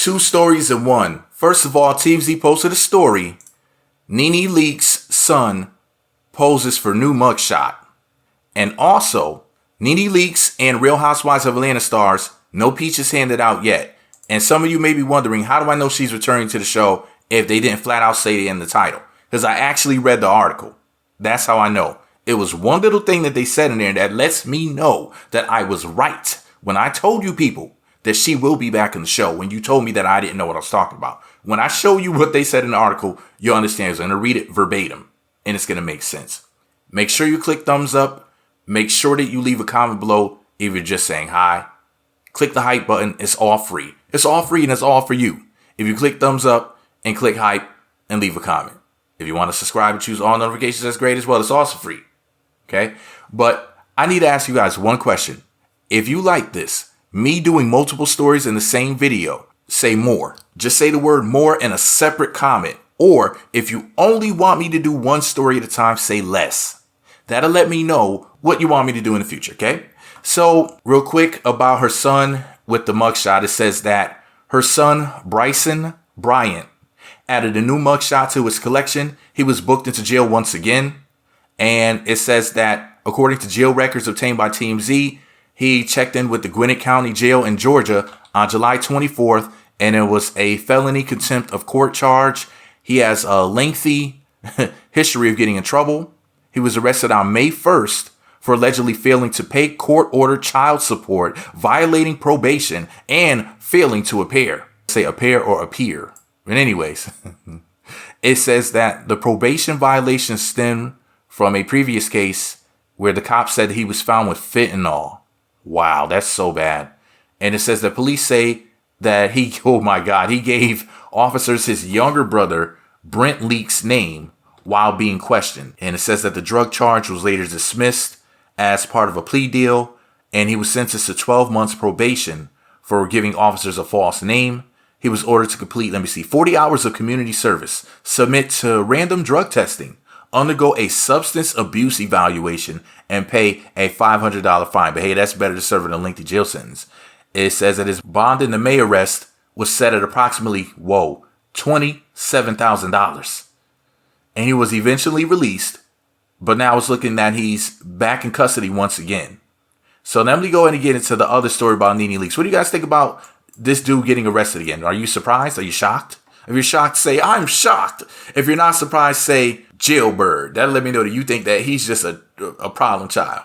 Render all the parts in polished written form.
Two stories in one. First of all, TMZ posted a story. Nene Leakes' son poses for new mugshot. And also, Nene Leakes and Real Housewives of Atlanta stars, no peaches handed out yet. And some of you may be wondering, how do I know she's returning to the show if they didn't flat out say it in the title? Because I actually read the article. That's how I know. It was one little thing that they said in there that lets me know that I was right when I told you people that she will be back in the show, when you told me that I didn't know what I was talking about. When I show you what they said in the article, you'll understand. I'm going to read it verbatim, and it's going to make sense. Make sure you click thumbs up. Make sure that you leave a comment below if you're just saying hi. Click the hype button. It's all free. It's all free, and it's all for you. If you click thumbs up and click hype and leave a comment. If you want to subscribe and choose all notifications, that's great as well. It's also free. Okay? But I need to ask you guys one question. If you like this, me doing multiple stories in the same video, say more. Just say the word more in a separate comment. Or if you only want me to do one story at a time, say less. That'll let me know what you want me to do in the future, okay? So real quick about her son with the mugshot. It says that her son, Bryson Bryant, added a new mugshot to his collection. He was booked into jail once again. And it says that according to jail records obtained by TMZ, he checked in with the Gwinnett County Jail in Georgia on July 24th, and it was a felony contempt of court charge. He has a lengthy history of getting in trouble. He was arrested on May 1st for allegedly failing to pay court-ordered child support, violating probation, and failing to appear. Say appear or appear. But anyways, it says that the probation violation stemmed from a previous case where the cop said he was found with fentanyl. Wow, that's so bad. And it says that police say that he gave officers his younger brother, Brent Leakes' name while being questioned. And it says that the drug charge was later dismissed as part of a plea deal, and he was sentenced to 12 months probation for giving officers a false name. He was ordered to complete, 40 hours of community service, submit to random drug testing, undergo a substance abuse evaluation, and pay a $500 fine. But hey, that's better than serving a lengthy jail sentence. It says that his bond in the May arrest was set at approximately, $27,000. And he was eventually released, but now it's looking that he's back in custody once again. So let me go ahead and get into the other story about Nene Leakes. What do you guys think about this dude getting arrested again? Are you surprised? Are you shocked? If you're shocked, say, I'm shocked. If you're not surprised, say, jailbird. That'll let me know that you think that he's just a problem child.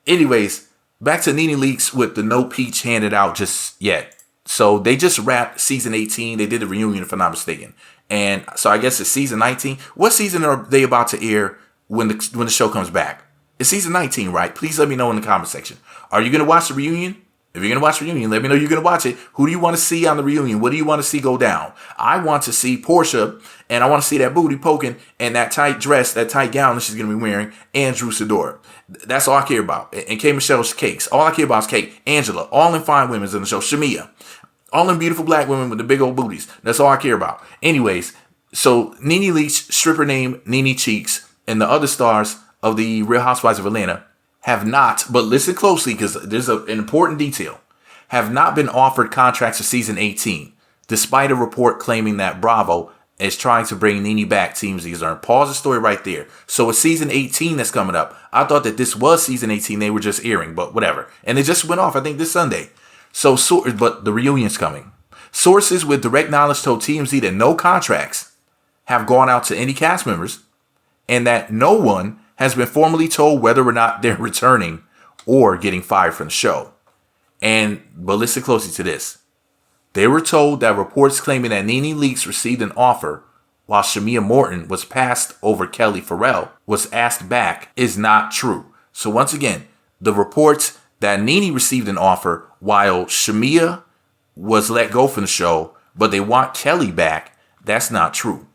Anyways, back to Nene Leakes with the no peach handed out just yet. So they just wrapped season 18. They did the reunion, if I'm not mistaken. And so I guess it's season 19. What season are they about to air when the show comes back? It's season 19, right? Please let me know in the comment section. Are you going to watch the reunion? If you're going to watch the reunion, let me know you're going to watch it. Who do you want to see on the reunion? What do you want to see go down? I want to see Portia, and I want to see that booty poking and that tight dress, that tight gown that she's going to be wearing, and Drew Sidor. That's all I care about. And K. Michelle's cakes. All I care about is cake. Angela. All in fine women's in the show. Shamia. All in beautiful black women with the big old booties. That's all I care about. Anyways, so Nene Leakes, stripper named Nene Cheeks, and the other stars of the Real Housewives of Atlanta have not, but listen closely because there's an important detail, have not been offered contracts for season 18, despite a report claiming that Bravo is trying to bring Nene back. TMZ learned. Pause the story right there. So it's season 18 that's coming up. I thought that this was season 18. They were just airing, but whatever. And it just went off, I think, this Sunday. But the reunion's coming. Sources with direct knowledge told TMZ that no contracts have gone out to any cast members and that no one has been formally told whether or not they're returning or getting fired from the show. But listen closely to this. They were told that reports claiming that Nene Leakes received an offer while Shamia Morton was passed over Kelly Farrell was asked back is not true. So once again, the reports that Nene received an offer while Shamia was let go from the show, but they want Kelly back, that's not true.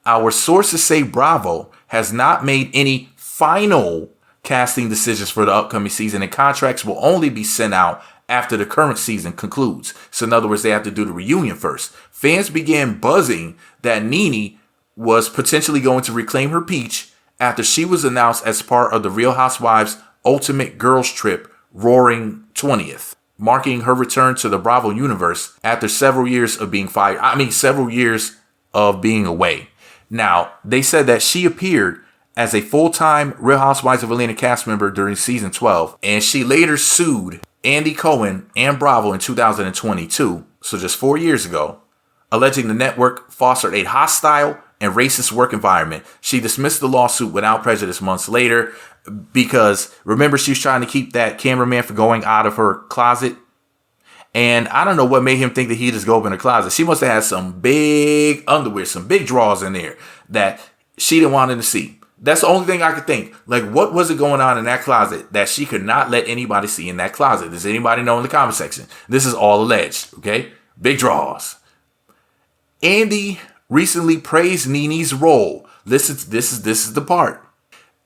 Our sources say Bravo has not made any final casting decisions for the upcoming season, and contracts will only be sent out after the current season concludes. So in other words, they have to do the reunion first. Fans began buzzing that Nene was potentially going to reclaim her peach after she was announced as part of the Real Housewives Ultimate Girls Trip Roaring 20th. marking her return to the Bravo universe after several years of being fired. Several years of being away. Now, they said that she appeared as a full-time Real Housewives of Atlanta cast member during season 12, and she later sued Andy Cohen and Bravo in 2022, so just 4 years ago, alleging the network fostered a hostile and racist work environment. She dismissed the lawsuit without prejudice months later because, remember, she was trying to keep that cameraman from going out of her closet. And I don't know what made him think that he'd just go up in the closet. She must have had some big underwear, some big drawers in there that she didn't want him to see. That's the only thing I could think. Like, what was it going on in that closet that she could not let anybody see in that closet? Does anybody know in the comment section? This is all alleged, okay? Big drawers. Andy recently praised Nene's role. This is the part.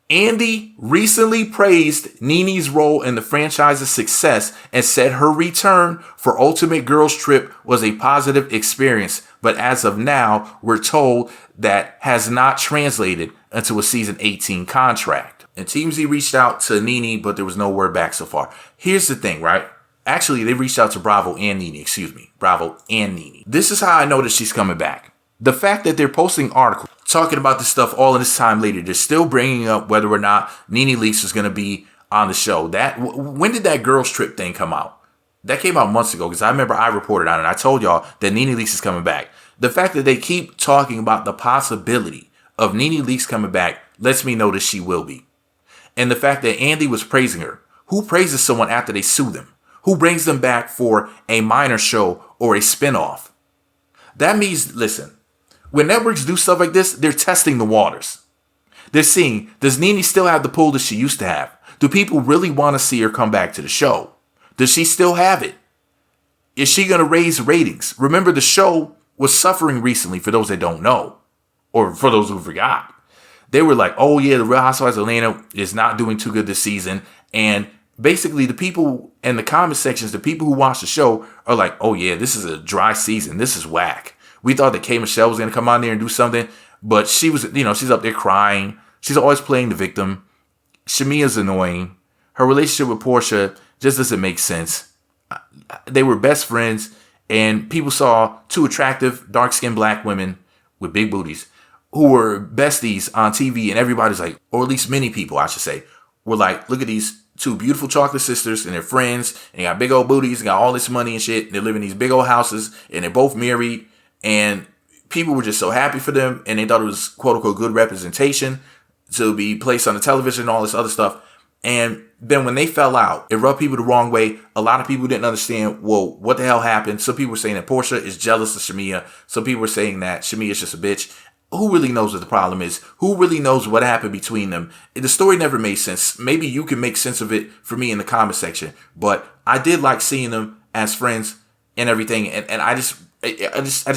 Andy recently praised Nene's role in the franchise's success and said her return for Ultimate Girls Trip was a positive experience. But as of now, we're told that has not translated into a season 18 contract. And TMZ reached out to Nene, but there was no word back so far. Here's the thing, right? Actually, they reached out to Bravo and Nene. This is how I know that she's coming back. The fact that they're posting articles talking about this stuff all in this time later, they're still bringing up whether or not Nene Leakes is going to be on the show. When did that girls trip thing come out? That came out months ago because I remember I reported on it. I told y'all that Nene Leakes is coming back. The fact that they keep talking about the possibility of Nene Leakes coming back lets me know that she will be. And the fact that Andy was praising her. Who praises someone after they sue them? Who brings them back for a minor show or a spinoff? That means, listen, when networks do stuff like this, they're testing the waters. They're seeing, does Nene still have the pull that she used to have? Do people really want to see her come back to the show? Does she still have it? Is she going to raise ratings? Remember, the show was suffering recently, for those that don't know, or for those who forgot. They were like, oh yeah, the Real Housewives of Atlanta is not doing too good this season. And basically the people in the comment sections, the people who watch the show are like, oh yeah, this is a dry season. This is whack. We thought that K. Michelle was going to come on there and do something, but she was, she's up there crying. She's always playing the victim. Shamia's annoying. Her relationship with Portia just doesn't make sense. They were best friends, and people saw two attractive, dark-skinned black women with big booties who were besties on TV, and everybody's like, or at least many people, I should say, were like, look at these two beautiful chocolate sisters, and they're friends, and they got big old booties, and got all this money and shit, and they live in these big old houses, and they're both married, and people were just so happy for them, and they thought it was quote-unquote good representation to be placed on the television and all this other stuff. And then when they fell out, it rubbed people the wrong way. A lot of people didn't understand, well, what the hell happened? Some people were saying that Portia is jealous of Shamia. Some people were saying that Shamia is just a bitch. Who really knows what the problem is? Who really knows what happened between them? The story never made sense. Maybe you can make sense of it for me in the comment section. But I did like seeing them as friends and everything. And I just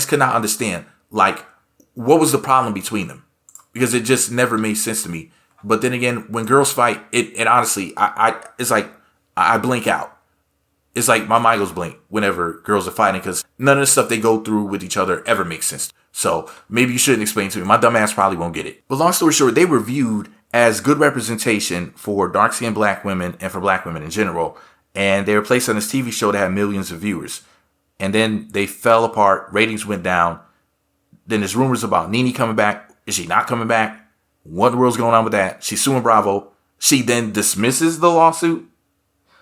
could not understand, like, what was the problem between them? Because it just never made sense to me. But then again, when girls fight, it honestly, it's like I blink out. It's like my mind goes blank whenever girls are fighting, because none of the stuff they go through with each other ever makes sense. So maybe you shouldn't explain to me. My dumb ass probably won't get it. But long story short, they were viewed as good representation for dark-skinned black women and for black women in general. And they were placed on this TV show that had millions of viewers. And then they fell apart. Ratings went down. Then there's rumors about Nene coming back. Is she not coming back? What in the world's going on with that? She's suing Bravo. She then dismisses the lawsuit.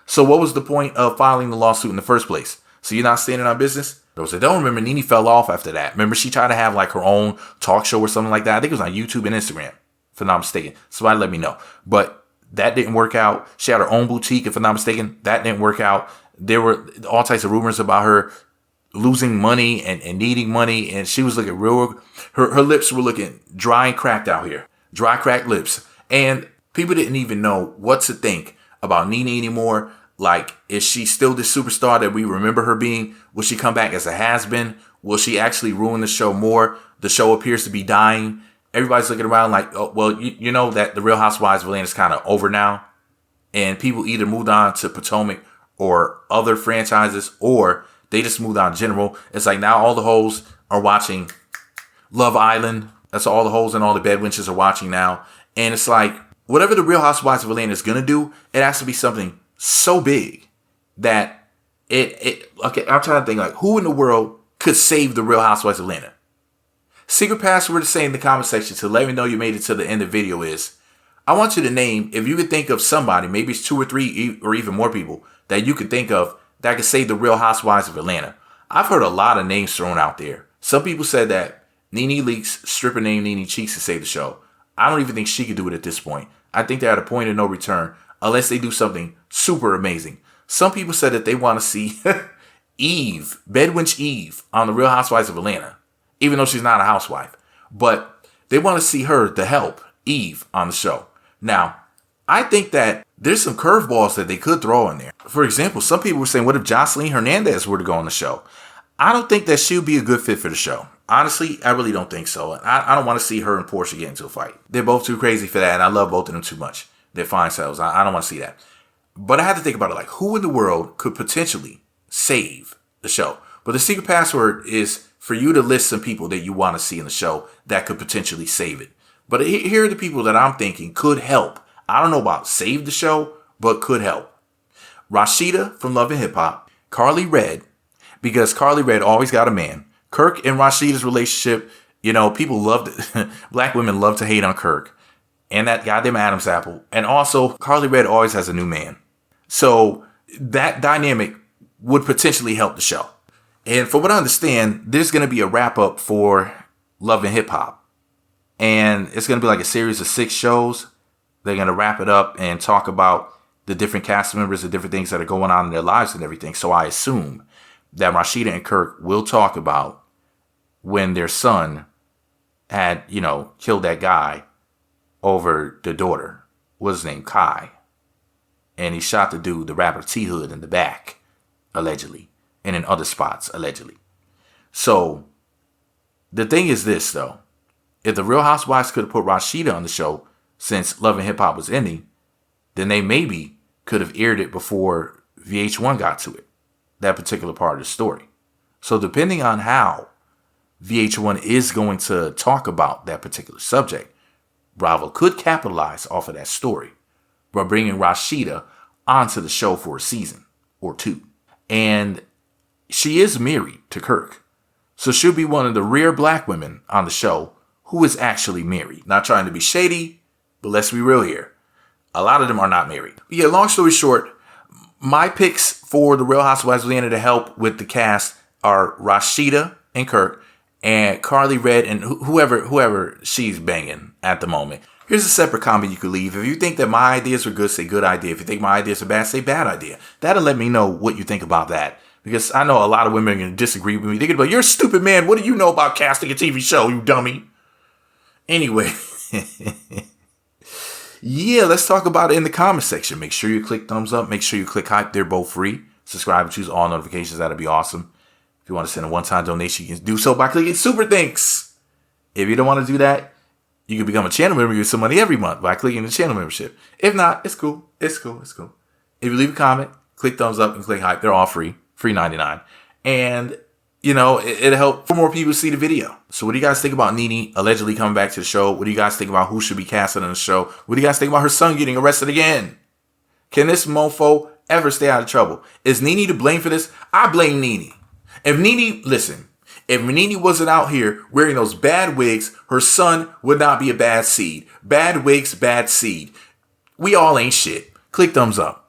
So what was the point of filing the lawsuit in the first place? So you're not standing on business? Those that don't remember, Nene fell off after that. Remember, she tried to have like her own talk show or something like that. I think it was on YouTube and Instagram, if I'm not mistaken. Somebody let me know. But that didn't work out. She had her own boutique, if I'm not mistaken. That didn't work out. There were all types of rumors about her losing money and needing money. And she was looking real, her lips were looking dry and cracked out here. Dry, cracked lips. And people didn't even know what to think about Nene anymore. Like, is she still the superstar that we remember her being? Will she come back as a has-been? Will she actually ruin the show more? The show appears to be dying. Everybody's looking around like, oh, well, you know that the Real Housewives of Atlanta is kind of over now. And people either moved on to Potomac or other franchises, or they just moved on in general. It's like now all the hoes are watching Love Island. That's all the hoes and all the bedwenches are watching now. And it's like, whatever the Real Housewives of Atlanta is going to do, it has to be something so big that Okay, I'm trying to think like who in the world could save the Real Housewives of Atlanta. Secret password to say in the comment section to let me know you made it to the end of the video is, I want you to name, if you could think of somebody, maybe it's 2 or 3 or even more people that you could think of that could save the Real Housewives of Atlanta. I've heard a lot of names thrown out there. Some people said that Nene Leakes, stripper named Nene Cheeks, to save the show. I don't even think she could do it at this point. I think they're at a point of no return unless they do something super amazing. Some people said that they want to see Eve, Bedwinch Eve, on the Real Housewives of Atlanta, even though she's not a housewife. But they want to see her, the help, Eve, on the show. Now, I think that there's some curveballs that they could throw in there. For example, some people were saying, what if Jocelyn Hernandez were to go on the show? I don't think that she would be a good fit for the show. Honestly, I really don't think so. I don't want to see her and Portia get into a fight. They're both too crazy for that, and I love both of them too much. They're fine selves. I don't want to see that. But I had to think about it, like, who in the world could potentially save the show? But the secret password is for you to list some people that you want to see in the show that could potentially save it. But here are the people that I'm thinking could help. I don't know about save the show, but could help. Rashida from Love and Hip Hop. Carly Red, because Carly Red always got a man. Kirk and Rashida's relationship, you know, people love it. Black women love to hate on Kirk and that goddamn Adam's apple. And also, Carly Red always has a new man. So that dynamic would potentially help the show. And from what I understand, there's going to be a wrap up for Love and Hip Hop. And it's going to be like a series of 6 shows. They're going to wrap it up and talk about the different cast members, the different things that are going on in their lives and everything. So I assume that Rashida and Kirk will talk about when their son had, you know, killed that guy over the daughter. What's his name? Kai. And he shot the dude, the rapper T Hood, in the back, allegedly. And in other spots, allegedly. So the thing is this, though. If the Real Housewives could have put Rashida on the show, since Love and Hip Hop was ending, then they maybe could have aired it before VH1 got to it. That particular part of the story. So depending on how VH1 is going to talk about that particular subject, Bravo could capitalize off of that story by bringing Rashida onto the show for a season or 2. And she is married to Kirk. So she'll be one of the rare black women on the show who is actually married. Not trying to be shady, but let's be real here. A lot of them are not married. But yeah, long story short, my picks for the Real Housewives of Atlanta to help with the cast are Rashida and Kirk and Carly Red and whoever she's banging at the moment. Here's a separate comment you could leave. If you think that my ideas are good, say good idea. If you think my ideas are bad, say bad idea. That'll let me know what you think about that. Because I know a lot of women are going to disagree with me. They're going to be like, you're a stupid man. What do you know about casting a TV show, you dummy? Anyway. Yeah, let's talk about it in the comment section. Make sure you click thumbs up. Make sure you click hype. They're both free. Subscribe and choose all notifications. That'd be awesome. If you want to send a one-time donation, you can do so by clicking Super Thanks. If you don't want to do that, you can become a channel member and get some money every month by clicking the channel membership. If not, it's cool. It's cool. It's cool. If you leave a comment, click thumbs up and click hype. They're all free. Free 99. And, you know, it'll help for more people to see the video. So what do you guys think about Nene allegedly coming back to the show? What do you guys think about who should be casted on the show? What do you guys think about her son getting arrested again? Can this mofo ever stay out of trouble? Is Nene to blame for this? I blame Nene. If Nene wasn't out here wearing those bad wigs, her son would not be a bad seed. Bad wigs, bad seed. We all ain't shit. Click thumbs up.